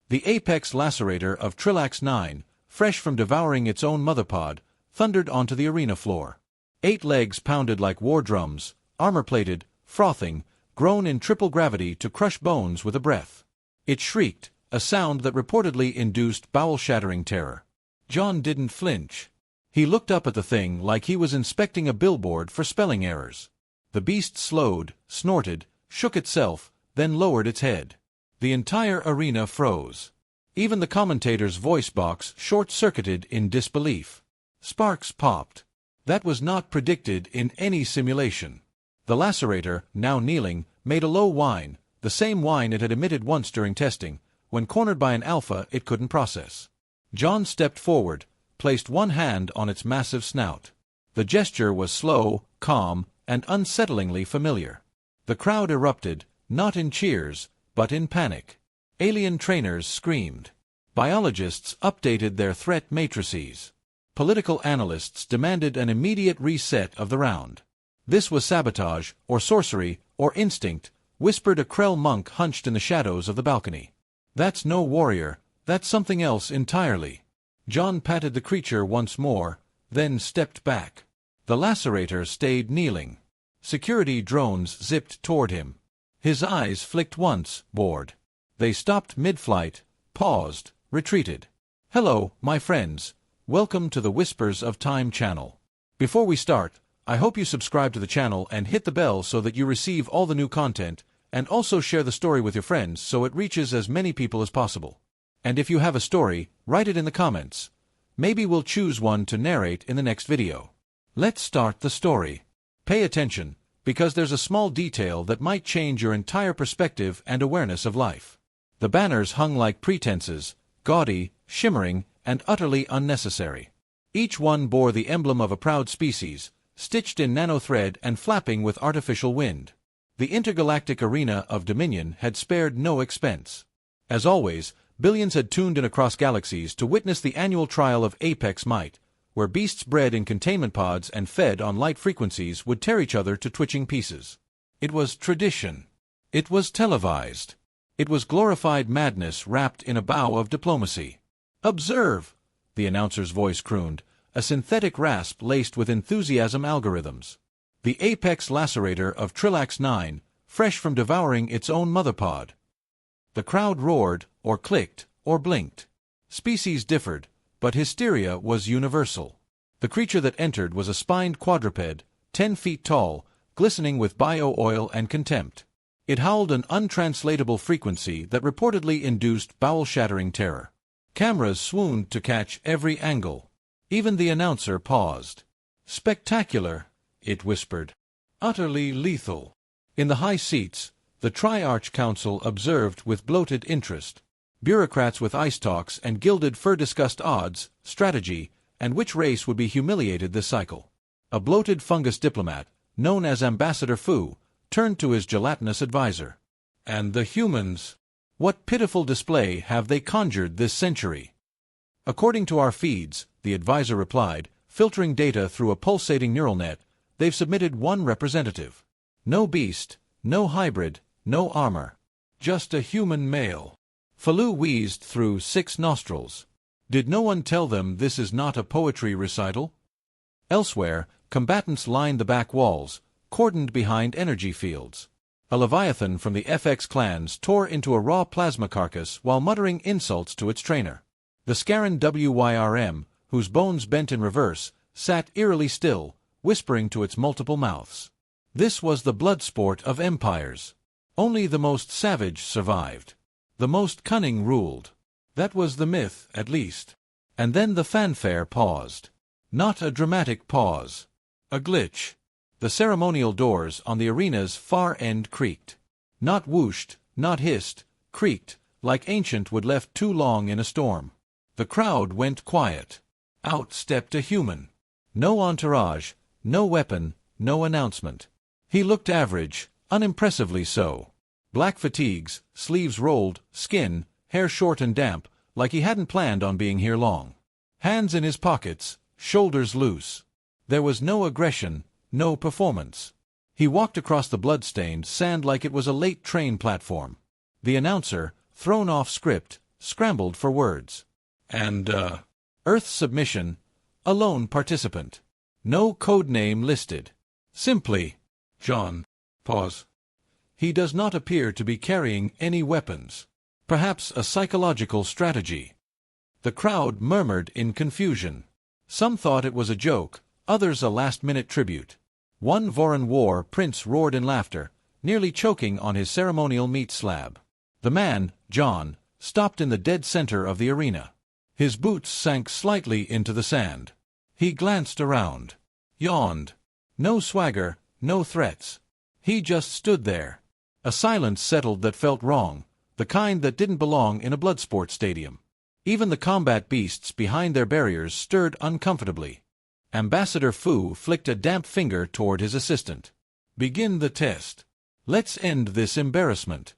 The Apex Lacerator of Trillax 9, fresh from devouring its own motherpod, thundered onto the arena floor. 8 legs pounded like war drums, armor-plated, frothing, grown in triple gravity to crush bones with a breath. It shrieked, a sound that reportedly induced bowel-shattering terror. John didn't flinch. He looked up at the thing like he was inspecting a billboard for spelling errors. The beast slowed, snorted, shook itself, then lowered its head. The entire arena froze. Even the commentator's voice box short-circuited in disbelief. Sparks popped. That was not predicted in any simulation. The Lacerator, now kneeling, made a low whine, the same whine it had emitted once during testing, when cornered by an alpha it couldn't process. John stepped forward, placed one hand on its massive snout. The gesture was slow, calm, and unsettlingly familiar. The crowd erupted, not in cheers, but in panic. Alien trainers screamed. Biologists updated their threat matrices. Political analysts demanded an immediate reset of the round. This was sabotage, or sorcery, or instinct, whispered a Krell monk hunched in the shadows of the balcony. That's no warrior, that's something else entirely. John patted the creature once more, then stepped back. The Lacerator stayed kneeling. Security drones zipped toward him. His eyes flicked once, bored. They stopped mid-flight, paused, retreated. Hello, my friends. Welcome to the Whispers of Time channel. Before we start, I hope you subscribe to the channel and hit the bell so that you receive all the new content, and also share the story with your friends so it reaches as many people as possible. And if you have a story, write it in the comments. Maybe we'll choose one to narrate in the next video. Let's start the story. Pay attention, because there's a small detail that might change your entire perspective and awareness of life. The banners hung like pretenses, gaudy, shimmering, and utterly unnecessary. Each one bore the emblem of a proud species, stitched in nanothread and flapping with artificial wind. The intergalactic arena of Dominion had spared no expense. As always, billions had tuned in across galaxies to witness the annual trial of Apex might, where beasts bred in containment pods and fed on light frequencies would tear each other to twitching pieces. It was tradition. It was televised. It was glorified madness wrapped in a bow of diplomacy. "Observe!" the announcer's voice crooned, a synthetic rasp laced with enthusiasm algorithms. The Apex Lacerator of Trillax 9, fresh from devouring its own motherpod. The crowd roared, or clicked, or blinked. Species differed, but hysteria was universal. The creature that entered was a spined quadruped, 10 feet tall, glistening with bio-oil and contempt. It howled an untranslatable frequency that reportedly induced bowel-shattering terror. Cameras swooned to catch every angle. Even the announcer paused. "Spectacular," it whispered. "Utterly lethal." In the high seats, the Triarch Council observed with bloated interest. Bureaucrats with ice talks and gilded fur discussed odds, strategy, and which race would be humiliated this cycle. A bloated fungus diplomat, known as Ambassador Fu, turned to his gelatinous advisor. "And the humans? What pitiful display have they conjured this century?" "According to our feeds," the advisor replied, filtering data through a pulsating neural net, "they've submitted one representative. No beast, no hybrid, no armor. Just a human male." Falu wheezed through 6 nostrils. Did no one tell them this is not a poetry recital? Elsewhere, combatants lined the back walls, cordoned behind energy fields. A leviathan from the FX clans tore into a raw plasma carcass while muttering insults to its trainer. The Scaran WYRM, whose bones bent in reverse, sat eerily still, whispering to its multiple mouths. This was the blood sport of empires. Only the most savage survived. The most cunning ruled. That was the myth, at least. And then the fanfare paused. Not a dramatic pause. A glitch. The ceremonial doors on the arena's far end creaked. Not whooshed, not hissed, creaked, like ancient wood left too long in a storm. The crowd went quiet. Out stepped a human. No entourage, no weapon, no announcement. He looked average, unimpressively so. Black fatigues, sleeves rolled, skin, hair short and damp, like he hadn't planned on being here long. Hands in his pockets, shoulders loose. There was no aggression, no performance. He walked across the blood-stained sand like it was a late train platform. The announcer, thrown off script, scrambled for words. And, Earth's submission, a lone participant. No codename listed. Simply, John. Pause. He does not appear to be carrying any weapons. Perhaps a psychological strategy. The crowd murmured in confusion. Some thought it was a joke, others a last-minute tribute. One Voran war prince roared in laughter, nearly choking on his ceremonial meat slab. The man, John, stopped in the dead center of the arena. His boots sank slightly into the sand. He glanced around. Yawned. No swagger, no threats. He just stood there. A silence settled that felt wrong, the kind that didn't belong in a bloodsport stadium. Even the combat beasts behind their barriers stirred uncomfortably. Ambassador Fu flicked a damp finger toward his assistant. Begin the test. Let's end this embarrassment.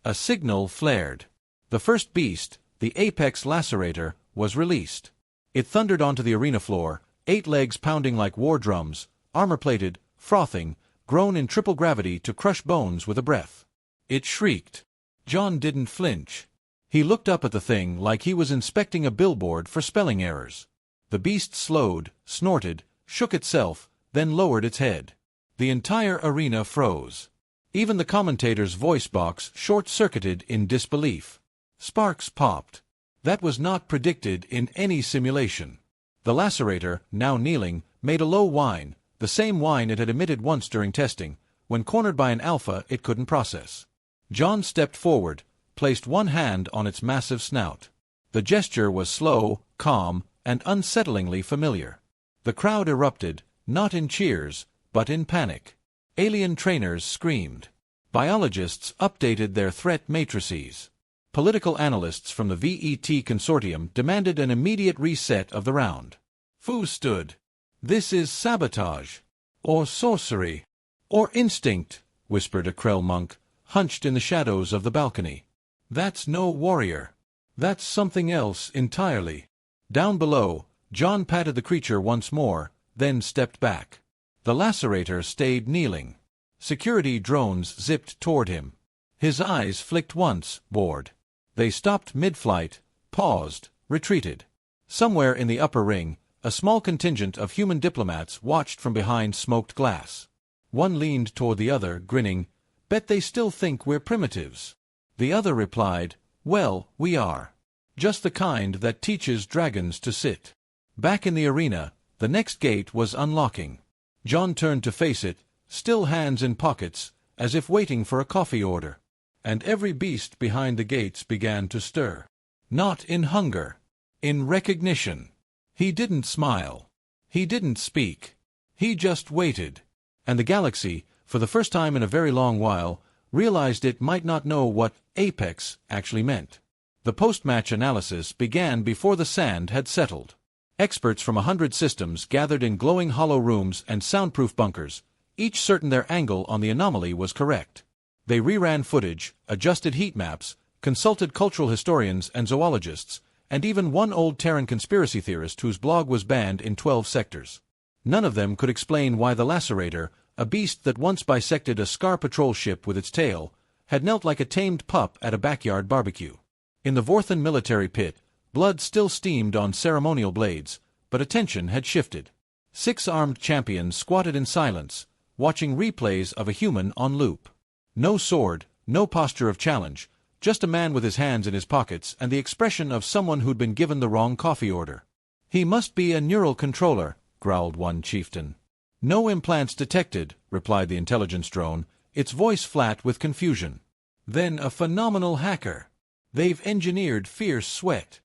A signal flared. The first beast, the Apex Lacerator, was released. It thundered onto the arena floor, 8 legs pounding like war drums, armor-plated, frothing, grown in triple gravity to crush bones with a breath. It shrieked. John didn't flinch. He looked up at the thing like he was inspecting a billboard for spelling errors. The beast slowed, snorted, shook itself, then lowered its head. The entire arena froze. Even the commentator's voice box short-circuited in disbelief. Sparks popped. That was not predicted in any simulation. The Lacerator, now kneeling, made a low whine, the same whine it had emitted once during testing, when cornered by an alpha it couldn't process. John stepped forward, placed one hand on its massive snout. The gesture was slow, calm, and unsettlingly familiar. The crowd erupted, not in cheers, but in panic. Alien trainers screamed. Biologists updated their threat matrices. Political analysts from the VET consortium demanded an immediate reset of the round. Fu stood. This is sabotage. Or sorcery. Or instinct, whispered a Krell monk, hunched in the shadows of the balcony. That's no warrior. That's something else entirely. Down below, John patted the creature once more, then stepped back. The Lacerator stayed kneeling. Security drones zipped toward him. His eyes flicked once, bored. They stopped mid-flight, paused, retreated. Somewhere in the upper ring, a small contingent of human diplomats watched from behind smoked glass. One leaned toward the other, grinning, "Bet they still think we're primitives." The other replied, "Well, we are. Just the kind that teaches dragons to sit." Back in the arena, the next gate was unlocking. John turned to face it, still hands in pockets, as if waiting for a coffee order. And every beast behind the gates began to stir. Not in hunger. In recognition. He didn't smile. He didn't speak. He just waited. And the galaxy, for the first time in a very long while, realized it might not know what Apex actually meant. The post-match analysis began before the sand had settled. Experts from 100 systems gathered in glowing hollow rooms and soundproof bunkers, each certain their angle on the anomaly was correct. They reran footage, adjusted heat maps, consulted cultural historians and zoologists, and even one old Terran conspiracy theorist whose blog was banned in 12 sectors. None of them could explain why the Lacerator, a beast that once bisected a Scar patrol ship with its tail, had knelt like a tamed pup at a backyard barbecue. In the Vorthon military pit, blood still steamed on ceremonial blades, but attention had shifted. 6 armed champions squatted in silence, watching replays of a human on loop. No sword, no posture of challenge, just a man with his hands in his pockets and the expression of someone who'd been given the wrong coffee order. "He must be a neural controller," growled one chieftain. "No implants detected," replied the intelligence drone, its voice flat with confusion. "Then a phenomenal hacker. They've engineered fierce sweat."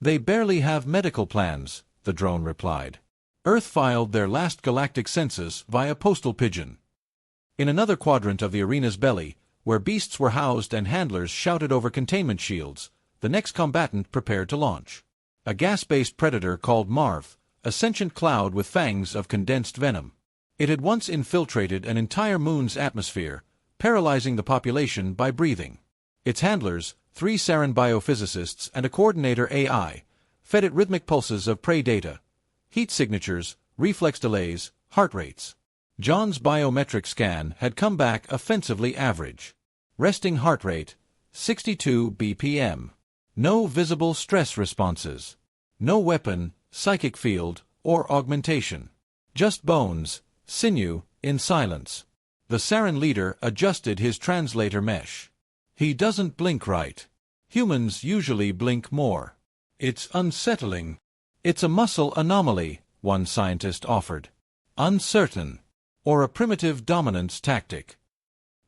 "They barely have medical plans," the drone replied. Earth filed their last galactic census via postal pigeon. In another quadrant of the arena's belly, where beasts were housed and handlers shouted over containment shields, the next combatant prepared to launch. A gas-based predator called Marvth, a sentient cloud with fangs of condensed venom. It had once infiltrated an entire moon's atmosphere, paralyzing the population by breathing. Its handlers, 3 Saran biophysicists and a coordinator AI, fed it rhythmic pulses of prey data, heat signatures, reflex delays, heart rates. John's biometric scan had come back offensively average. Resting heart rate, 62 BPM. No visible stress responses. No weapon, psychic field, or augmentation. Just bones, sinew, in silence. The Sarin leader adjusted his translator mesh. He doesn't blink right. Humans usually blink more. It's unsettling. It's a muscle anomaly, one scientist offered. Uncertain. Or a primitive dominance tactic.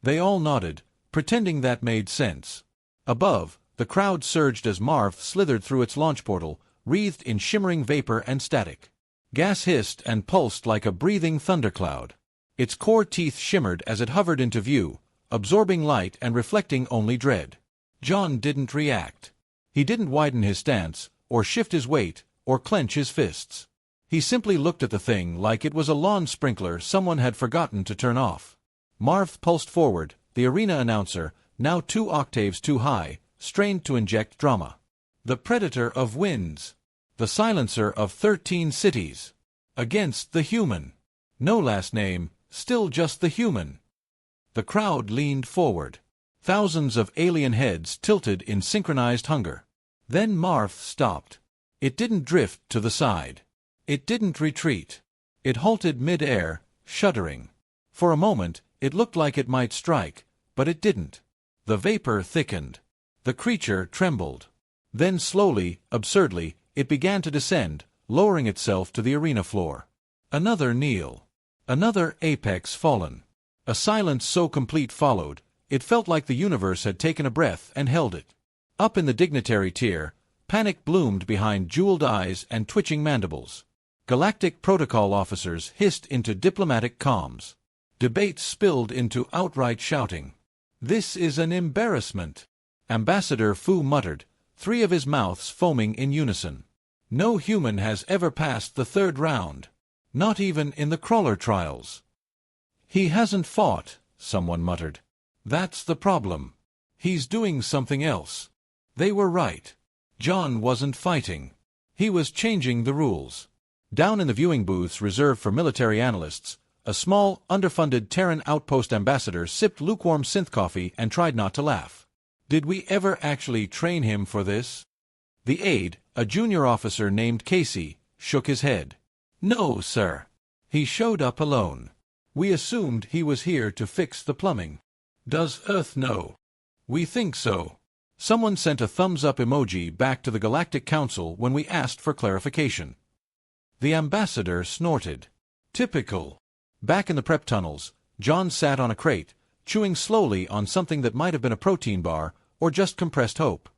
They all nodded, pretending that made sense. Above, the crowd surged as Marvth slithered through its launch portal, wreathed in shimmering vapor and static. Gas hissed and pulsed like a breathing thundercloud. Its core teeth shimmered as it hovered into view, absorbing light and reflecting only dread. John didn't react. He didn't widen his stance, or shift his weight, or clench his fists. He simply looked at the thing like it was a lawn sprinkler someone had forgotten to turn off. Marvth pulsed forward, the arena announcer, now 2 octaves too high, strained to inject drama. The predator of winds. The silencer of 13 cities. Against the human. No last name, still just the human. The crowd leaned forward. Thousands of alien heads tilted in synchronized hunger. Then Marvth stopped. It didn't drift to the side. It didn't retreat. It halted mid-air, shuddering. For a moment, it looked like it might strike, but it didn't. The vapor thickened. The creature trembled. Then slowly, absurdly, it began to descend, lowering itself to the arena floor. Another kneel. Another apex fallen. A silence so complete followed, it felt like the universe had taken a breath and held it. Up in the dignitary tier, panic bloomed behind jeweled eyes and twitching mandibles. Galactic protocol officers hissed into diplomatic comms. Debates spilled into outright shouting. "This is an embarrassment," Ambassador Fu muttered, 3 of his mouths foaming in unison. "No human has ever passed the 3rd round. Not even in the crawler trials." "He hasn't fought," someone muttered. "That's the problem. He's doing something else." They were right. John wasn't fighting. He was changing the rules. Down in the viewing booths reserved for military analysts, a small, underfunded Terran outpost ambassador sipped lukewarm synth coffee and tried not to laugh. "Did we ever actually train him for this?" The aide, a junior officer named Casey, shook his head. "No, sir. He showed up alone. We assumed he was here to fix the plumbing." "Does Earth know?" "We think so." Someone sent a thumbs-up emoji back to the Galactic Council when we asked for clarification. The ambassador snorted. "Typical." Back in the prep tunnels, John sat on a crate, chewing slowly on something that might have been a protein bar or just compressed hope.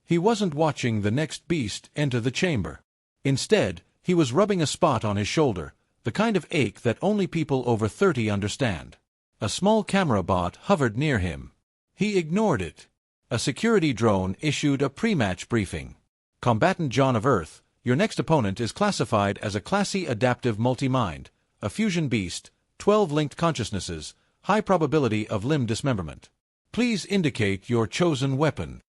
He wasn't watching the next beast enter the chamber. Instead, he was rubbing a spot on his shoulder, the kind of ache that only people over 30 understand. A small camera bot hovered near him. He ignored it. A security drone issued a pre-match briefing. "Combatant John of Earth, your next opponent is classified as a classy adaptive multi-mind, a fusion beast, 12 linked consciousnesses, high probability of limb dismemberment. Please indicate your chosen weapon."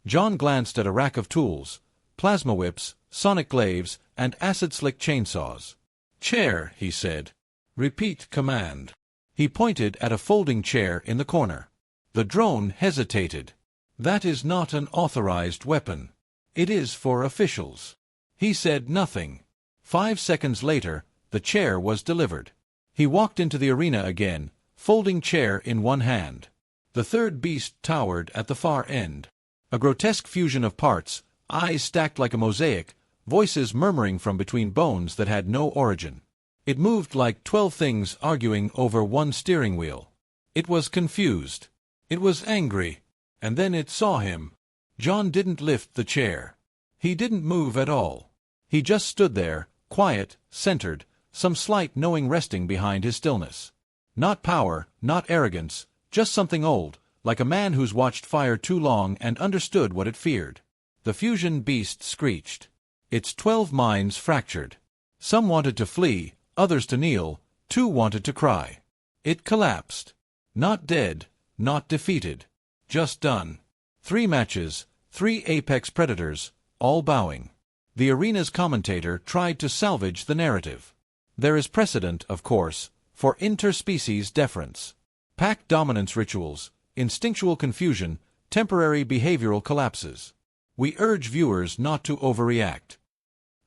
John glanced at a rack of tools, plasma whips, sonic glaives, and acid-slick chainsaws. "Chair," he said. "Repeat command." He pointed at a folding chair in the corner. The drone hesitated. "That is not an authorized weapon. It is for officials." He said nothing. 5 seconds later, the chair was delivered. He walked into the arena again, folding chair in one hand. The third beast towered at the far end. A grotesque fusion of parts, eyes stacked like a mosaic, voices murmuring from between bones that had no origin. It moved like 12 things arguing over one steering wheel. It was confused. It was angry. And then it saw him. John didn't lift the chair. He didn't move at all. He just stood there, quiet, centered, some slight knowing resting behind his stillness. Not power, not arrogance, just something old, like a man who's watched fire too long and understood what it feared. The fusion beast screeched. Its 12 minds fractured. Some wanted to flee, others to kneel, 2 wanted to cry. It collapsed. Not dead, not defeated. Just done. 3 matches, 3 apex predators, all bowing. The arena's commentator tried to salvage the narrative. There is precedent, of course, for interspecies deference. Pack dominance rituals, instinctual confusion, temporary behavioral collapses. We urge viewers not to overreact.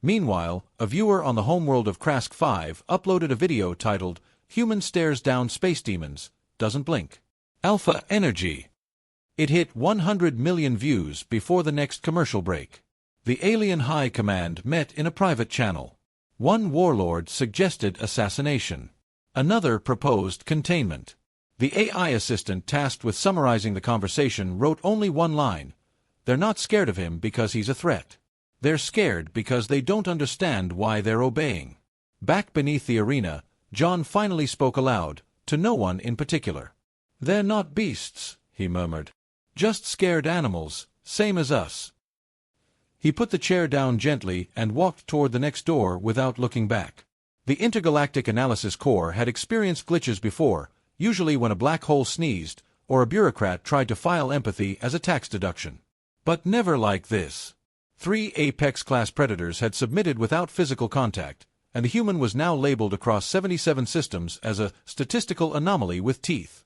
Meanwhile, a viewer on the homeworld of Krask 5 uploaded a video titled, Human Stares Down Space Demons, Doesn't Blink. Alpha Energy. It hit 100 million views before the next commercial break. The Alien High Command met in a private channel. One warlord suggested assassination. Another proposed containment. The AI assistant tasked with summarizing the conversation wrote only one line. They're not scared of him because he's a threat. They're scared because they don't understand why they're obeying. Back beneath the arena, John finally spoke aloud, to no one in particular. They're not beasts, he murmured. Just scared animals, same as us. He put the chair down gently and walked toward the next door without looking back. The Intergalactic Analysis Corps had experienced glitches before, usually when a black hole sneezed, or a bureaucrat tried to file empathy as a tax deduction. But never like this. 3 Apex-class predators had submitted without physical contact, and the human was now labeled across 77 systems as a statistical anomaly with teeth.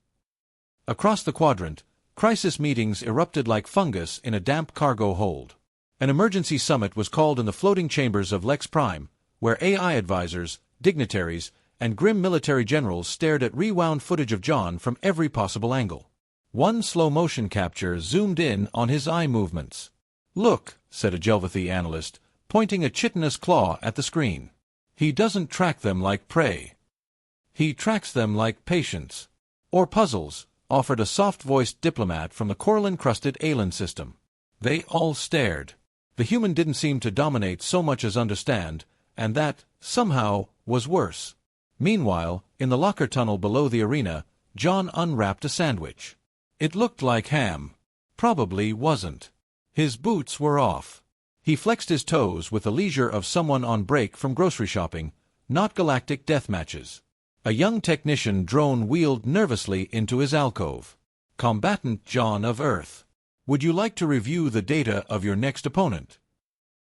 Across the quadrant, crisis meetings erupted like fungus in a damp cargo hold. An emergency summit was called in the floating chambers of Lex Prime, where AI advisors, dignitaries, and grim military generals stared at rewound footage of John from every possible angle. One slow-motion capture zoomed in on his eye movements. Look, said a Jelvathy analyst, pointing a chitinous claw at the screen. He doesn't track them like prey. He tracks them like patients. Or puzzles, offered a soft-voiced diplomat from the coral-encrusted Aelin system. They all stared. The human didn't seem to dominate so much as understand, and that, somehow, was worse. Meanwhile, in the locker tunnel below the arena, John unwrapped a sandwich. It looked like ham. Probably wasn't. His boots were off. He flexed his toes with the leisure of someone on break from grocery shopping, not galactic death matches. A young technician drone wheeled nervously into his alcove. Combatant John of Earth. Would you like to review the data of your next opponent?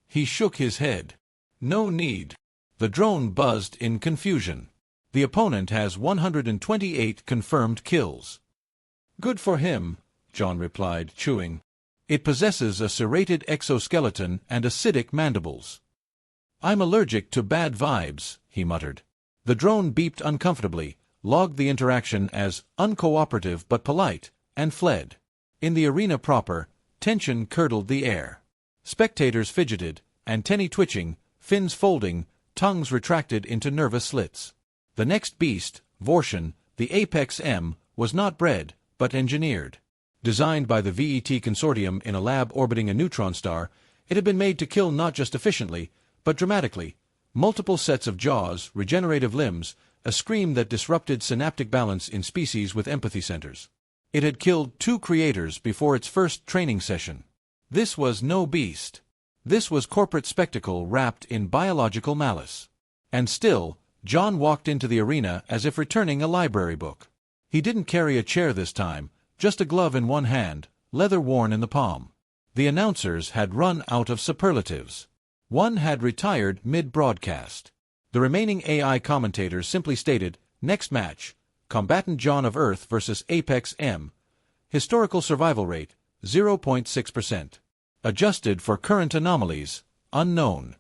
He shook his head. No need. The drone buzzed in confusion. The opponent has 128 confirmed kills. Good for him, John replied, chewing. It possesses a serrated exoskeleton and acidic mandibles. I'm allergic to bad vibes, he muttered. The drone beeped uncomfortably, logged the interaction as uncooperative but polite, and fled. In the arena proper, tension curdled the air. Spectators fidgeted, antennae twitching, fins folding, tongues retracted into nervous slits. The next beast, Vorshun, the Apex M, was not bred, but engineered. Designed by the VET consortium in a lab orbiting a neutron star, it had been made to kill not just efficiently, but dramatically. Multiple sets of jaws, regenerative limbs, a scream that disrupted synaptic balance in species with empathy centers. It had killed 2 creators before its first training session. This was no beast. This was corporate spectacle wrapped in biological malice. And still, John walked into the arena as if returning a library book. He didn't carry a chair this time, just a glove in one hand, leather worn in the palm. The announcers had run out of superlatives. One had retired mid-broadcast. The remaining AI commentators simply stated, next match, Combatant John of Earth versus Apex M. Historical survival rate, 0.6%. Adjusted for current anomalies, unknown.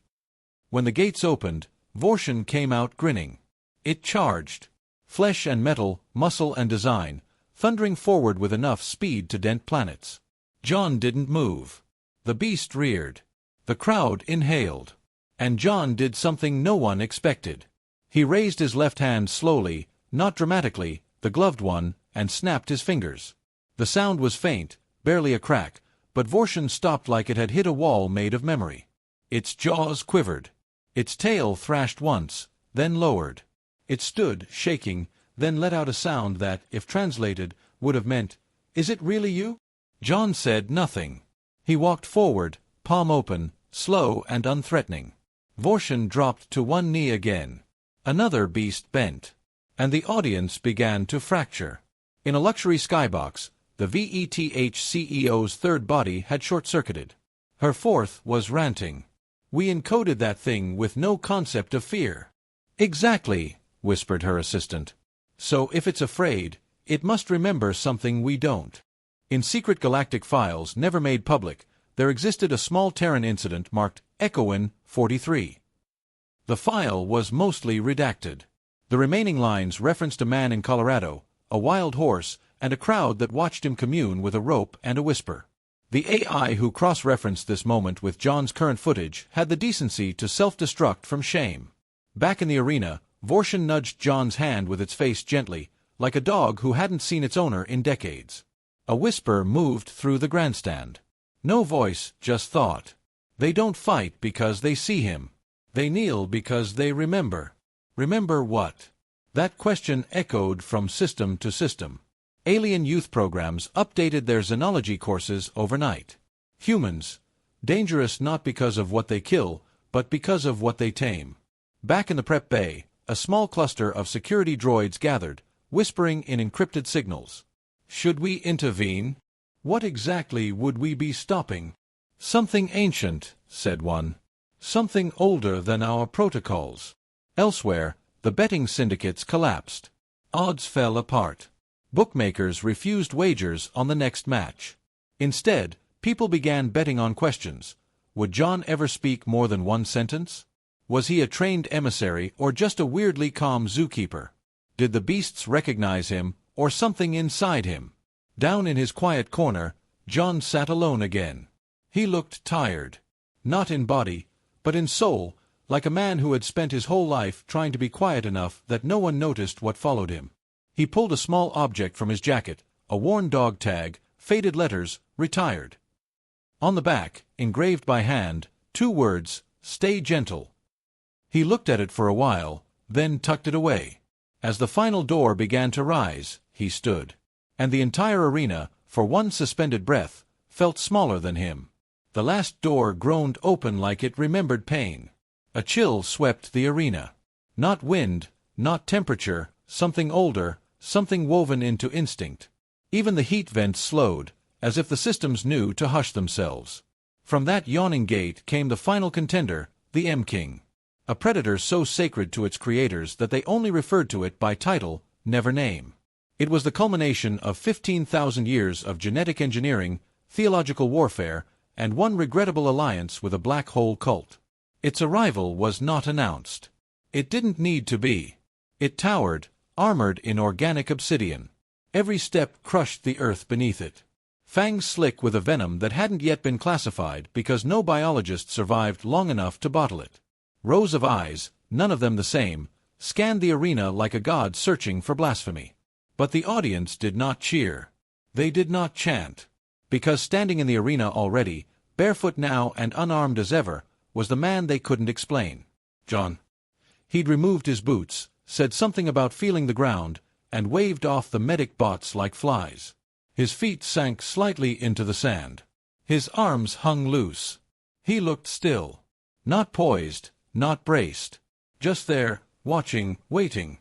When the gates opened, Vorshun came out grinning. It charged. Flesh and metal, muscle and design, thundering forward with enough speed to dent planets. John didn't move. The beast reared. The crowd inhaled. And John did something no one expected. He raised his left hand slowly, not dramatically, the gloved one, and snapped his fingers. The sound was faint, barely a crack, but Vorshun stopped like it had hit a wall made of memory. Its jaws quivered. Its tail thrashed once, then lowered. It stood, shaking, then let out a sound that, if translated, would have meant, "Is it really you?" John said nothing. He walked forward, palm open, slow and unthreatening. Vorshun dropped to one knee again. Another beast bent. And the audience began to fracture. In a luxury skybox, the VETH CEO's third body had short-circuited. Her fourth was ranting. We encoded that thing with no concept of fear. Exactly, whispered her assistant. So if it's afraid, it must remember something we don't. In secret galactic files never made public, there existed a small Terran incident marked Echoin 43. The file was mostly redacted. The remaining lines referenced a man in Colorado, a wild horse, and a crowd that watched him commune with a rope and a whisper. The AI who cross-referenced this moment with John's current footage had the decency to self-destruct from shame. Back in the arena, Vorshun nudged John's hand with its face gently, like a dog who hadn't seen its owner in decades. A whisper moved through the grandstand. No voice, just thought. They don't fight because they see him. They kneel because they remember. Remember what? That question echoed from system to system. Alien youth programs updated their xenology courses overnight. Humans, dangerous not because of what they kill, but because of what they tame. Back in the prep bay, a small cluster of security droids gathered, whispering in encrypted signals. Should we intervene? What exactly would we be stopping? Something ancient, said one. Something older than our protocols. Elsewhere, the betting syndicates collapsed. Odds fell apart. Bookmakers refused wagers on the next match. Instead, people began betting on questions. Would John ever speak more than one sentence? Was he a trained emissary or just a weirdly calm zookeeper? Did the beasts recognize him, or something inside him? Down in his quiet corner, John sat alone again. He looked tired. Not in body, but in soul, like a man who had spent his whole life trying to be quiet enough that no one noticed what followed him. He pulled a small object from his jacket, a worn dog tag, faded letters, retired. On the back, engraved by hand, 2 words, "Stay gentle." He looked at it for a while, then tucked it away. As the final door began to rise, he stood. And the entire arena, for one suspended breath, felt smaller than him. The last door groaned open like it remembered pain. A chill swept the arena. Not wind, not temperature, something older, something woven into instinct. Even the heat vents slowed, as if the systems knew to hush themselves. From that yawning gate came the final contender, the M-King. A predator so sacred to its creators that they only referred to it by title, never name. It was the culmination of 15,000 years of genetic engineering, theological warfare, and one regrettable alliance with a black hole cult. Its arrival was not announced. It didn't need to be. It towered, armored in organic obsidian. Every step crushed the earth beneath it. Fangs slick with a venom that hadn't yet been classified because no biologist survived long enough to bottle it. Rows of eyes, none of them the same, scanned the arena like a god searching for blasphemy. But the audience did not cheer. They did not chant. Because standing in the arena already, barefoot now and unarmed as ever, was the man they couldn't explain. John. He'd removed his boots, said something about feeling the ground, and waved off the medic bots like flies. His feet sank slightly into the sand. His arms hung loose. He looked still. Not poised, not braced. Just there, watching, waiting.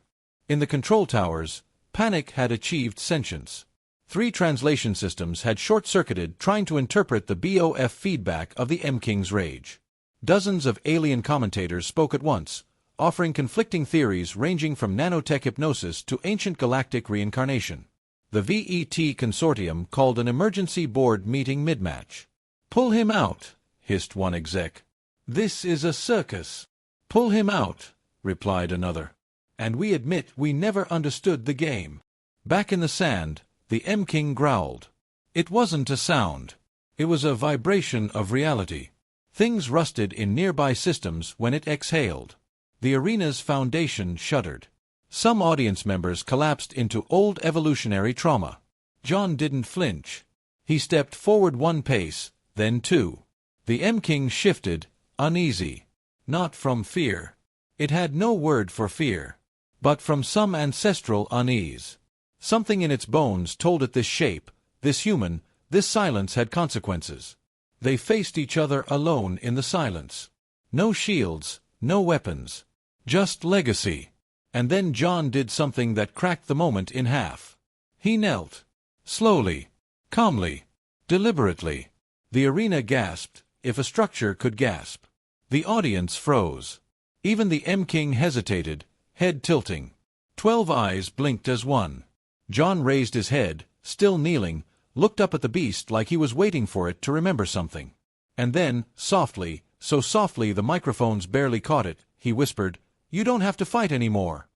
In the control towers, panic had achieved sentience. 3 translation systems had short-circuited trying to interpret the BOF feedback of the M-King's rage. Dozens of alien commentators spoke at once, offering conflicting theories ranging from nanotech hypnosis to ancient galactic reincarnation. The VET consortium called an emergency board meeting mid-match. "Pull him out," hissed one exec. "This is a circus." "Pull him out," replied another. "And we admit we never understood the game." Back in the sand, the M-King growled. It wasn't a sound. It was a vibration of reality. Things rusted in nearby systems when it exhaled. The arena's foundation shuddered. Some audience members collapsed into old evolutionary trauma. John didn't flinch. He stepped forward 1 pace, then 2. The M-King shifted, uneasy. Not from fear. It had no word for fear. But from some ancestral unease. Something in its bones told it this shape, this human, this silence had consequences. They faced each other alone in the silence. No shields, no weapons. Just legacy. And then John did something that cracked the moment in half. He knelt. Slowly. Calmly. Deliberately. The arena gasped, if a structure could gasp. The audience froze. Even the M-King hesitated, head tilting. 12 eyes blinked as one. John raised his head, still kneeling, looked up at the beast like he was waiting for it to remember something. And then, softly, so softly the microphones barely caught it, he whispered, "You don't have to fight anymore."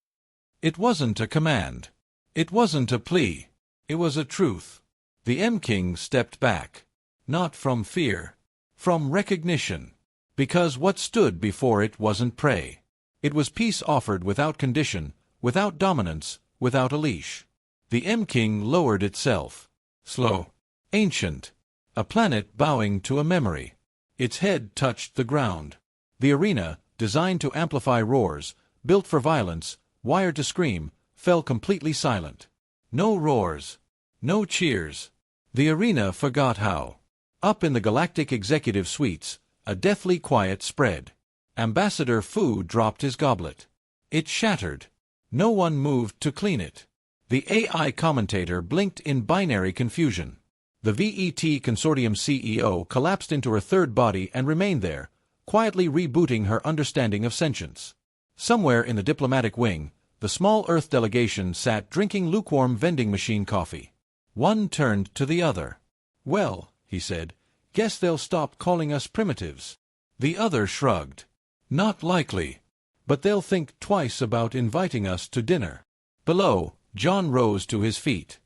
It wasn't a command. It wasn't a plea. It was a truth. The M-King stepped back. Not from fear. From recognition. Because what stood before it wasn't prey. It was peace offered without condition, without dominance, without a leash. The M-King lowered itself. Slow. Ancient. A planet bowing to a memory. Its head touched the ground. The arena, designed to amplify roars, built for violence, wired to scream, fell completely silent. No roars. No cheers. The arena forgot how. Up in the Galactic executive suites, a deathly quiet spread. Ambassador Fu dropped his goblet. It shattered. No one moved to clean it. The AI commentator blinked in binary confusion. The VET Consortium CEO collapsed into her third body and remained there, quietly rebooting her understanding of sentience. Somewhere in the diplomatic wing, the small Earth delegation sat drinking lukewarm vending machine coffee. One turned to the other. "Well," he said, "guess they'll stop calling us primitives." The other shrugged. "Not likely. But they'll think twice about inviting us to dinner." Below, John rose to his feet.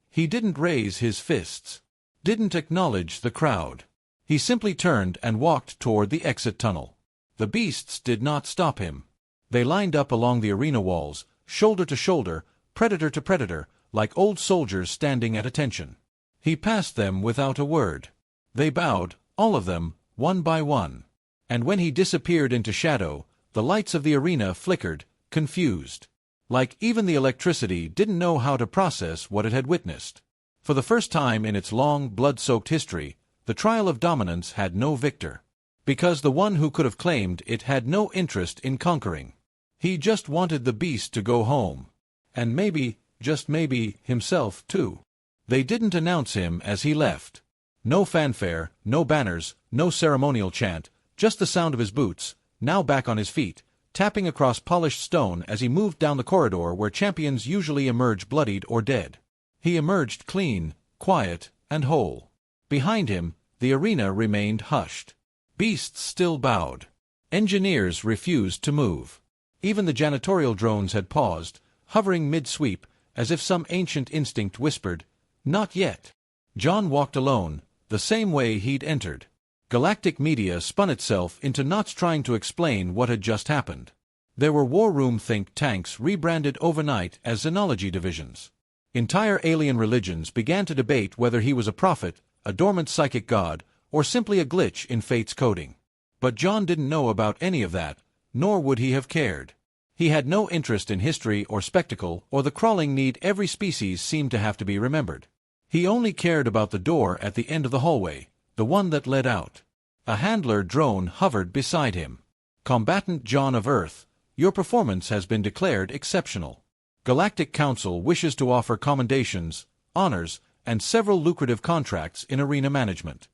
He didn't raise his fists. Didn't acknowledge the crowd. He simply turned and walked toward the exit tunnel. The beasts did not stop him. They lined up along the arena walls, shoulder to shoulder, predator to predator, like old soldiers standing at attention. He passed them without a word. They bowed, all of them, one by one. And when he disappeared into shadow, the lights of the arena flickered, confused. Like even the electricity didn't know how to process what it had witnessed. For the first time in its long, blood-soaked history, the trial of dominance had no victor. Because the one who could have claimed it had no interest in conquering. He just wanted the beast to go home. And maybe, just maybe, himself too. They didn't announce him as he left. No fanfare, no banners, no ceremonial chant, just the sound of his boots, now back on his feet, tapping across polished stone as he moved down the corridor where champions usually emerge bloodied or dead. He emerged clean, quiet, and whole. Behind him, the arena remained hushed. Beasts still bowed. Engineers refused to move. Even the janitorial drones had paused, hovering mid-sweep, as if some ancient instinct whispered, "Not yet." John walked alone, the same way he'd entered. Galactic media spun itself into knots trying to explain what had just happened. There were war room think tanks rebranded overnight as xenology divisions. Entire alien religions began to debate whether he was a prophet, a dormant psychic god, or simply a glitch in fate's coding. But John didn't know about any of that, nor would he have cared. He had no interest in history or spectacle or the crawling need every species seemed to have to be remembered. He only cared about the door at the end of the hallway, the one that led out. A handler drone hovered beside him. "Combatant John of Earth, your performance has been declared exceptional. Galactic Council wishes to offer commendations, honors, and several lucrative contracts in arena management."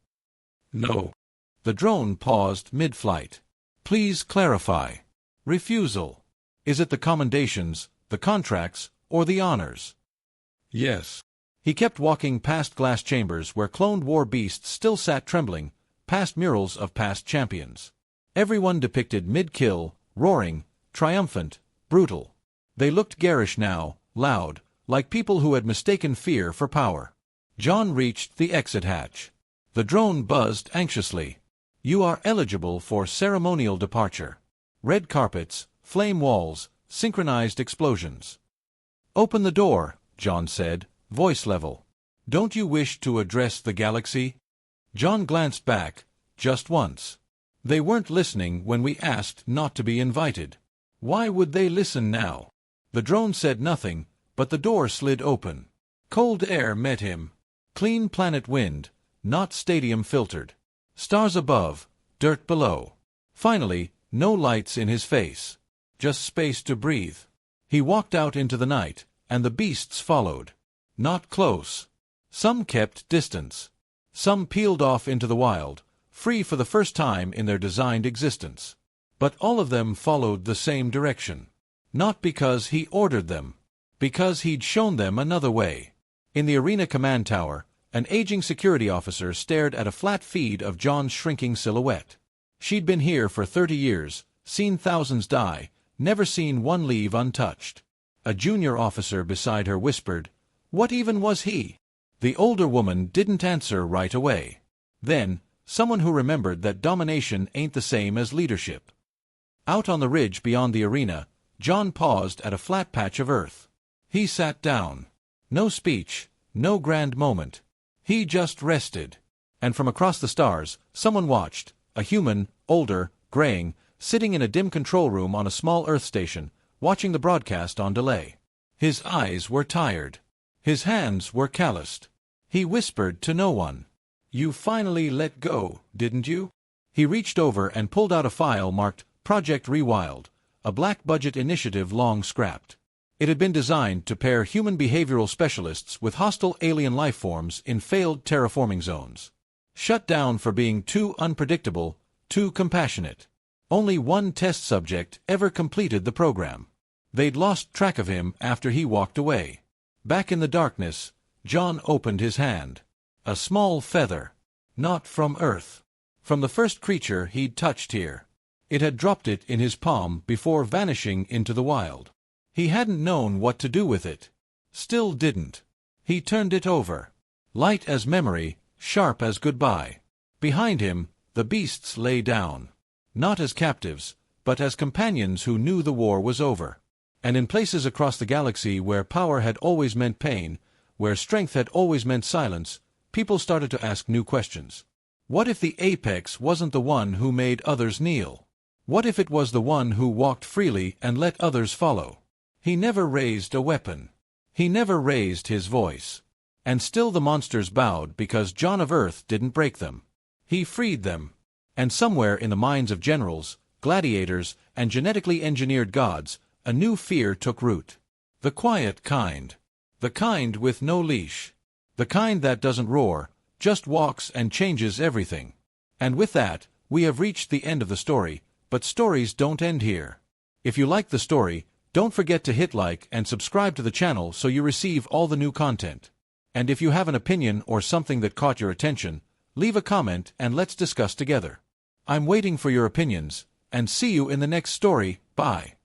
"No." The drone paused mid-flight. "Please clarify." "Refusal. Is it the commendations, the contracts, or the honors?" "Yes." He kept walking past glass chambers where cloned war beasts still sat trembling, past murals of past champions. Everyone depicted mid-kill, roaring, triumphant, brutal. They looked garish now, loud, like people who had mistaken fear for power. John reached the exit hatch. The drone buzzed anxiously. "You are eligible for ceremonial departure. Red carpets, flame walls, synchronized explosions." "Open the door," John said, voice level. "Don't you wish to address the galaxy?" John glanced back, just once. They weren't listening when we asked not to be invited. Why would they listen now? The drone said nothing, but the door slid open. Cold air met him. Clean planet wind, not stadium filtered. Stars above, dirt below. Finally, no lights in his face. Just space to breathe. He walked out into the night, and the beasts followed. Not close. Some kept distance. Some peeled off into the wild, free for the first time in their designed existence. But all of them followed the same direction. Not because he ordered them. Because he'd shown them another way. In the arena command tower, An aging security officer stared at a flat feed of John's shrinking silhouette. She'd been here for 30 years, seen thousands die, never seen one leave untouched. A junior officer beside her whispered, "What even was he?" The older woman didn't answer right away. Then, someone who remembered that domination ain't the same as leadership. Out on the ridge beyond the arena, John paused at a flat patch of earth. He sat down. No speech, no grand moment. He just rested. And from across the stars, someone watched, a human, older, graying, sitting in a dim control room on a small Earth station, watching the broadcast on delay. His eyes were tired. His hands were calloused. He whispered to no one. "You finally let go, didn't you?" He reached over and pulled out a file marked Project Rewild, a black-budget initiative long scrapped. It had been designed to pair human behavioral specialists with hostile alien lifeforms in failed terraforming zones. Shut down for being too unpredictable, too compassionate. Only one test subject ever completed the program. They'd lost track of him after he walked away. Back in the darkness, John opened his hand. A small feather. Not from Earth. From the first creature he'd touched here. It had dropped it in his palm before vanishing into the wild. He hadn't known what to do with it. Still didn't. He turned it over. Light as memory, sharp as goodbye. Behind him, the beasts lay down. Not as captives, but as companions who knew the war was over. And in places across the galaxy where power had always meant pain, where strength had always meant silence, people started to ask new questions. What if the Apex wasn't the one who made others kneel? What if it was the one who walked freely and let others follow? He never raised a weapon. He never raised his voice. And still the monsters bowed because John of Earth didn't break them. He freed them. And somewhere in the minds of generals, gladiators, and genetically engineered gods, a new fear took root. The quiet kind. The kind with no leash. The kind that doesn't roar, just walks and changes everything. And with that, we have reached the end of the story, but stories don't end here. If you like the story, don't forget to hit like and subscribe to the channel so you receive all the new content. And if you have an opinion or something that caught your attention, leave a comment and let's discuss together. I'm waiting for your opinions, and see you in the next story. Bye.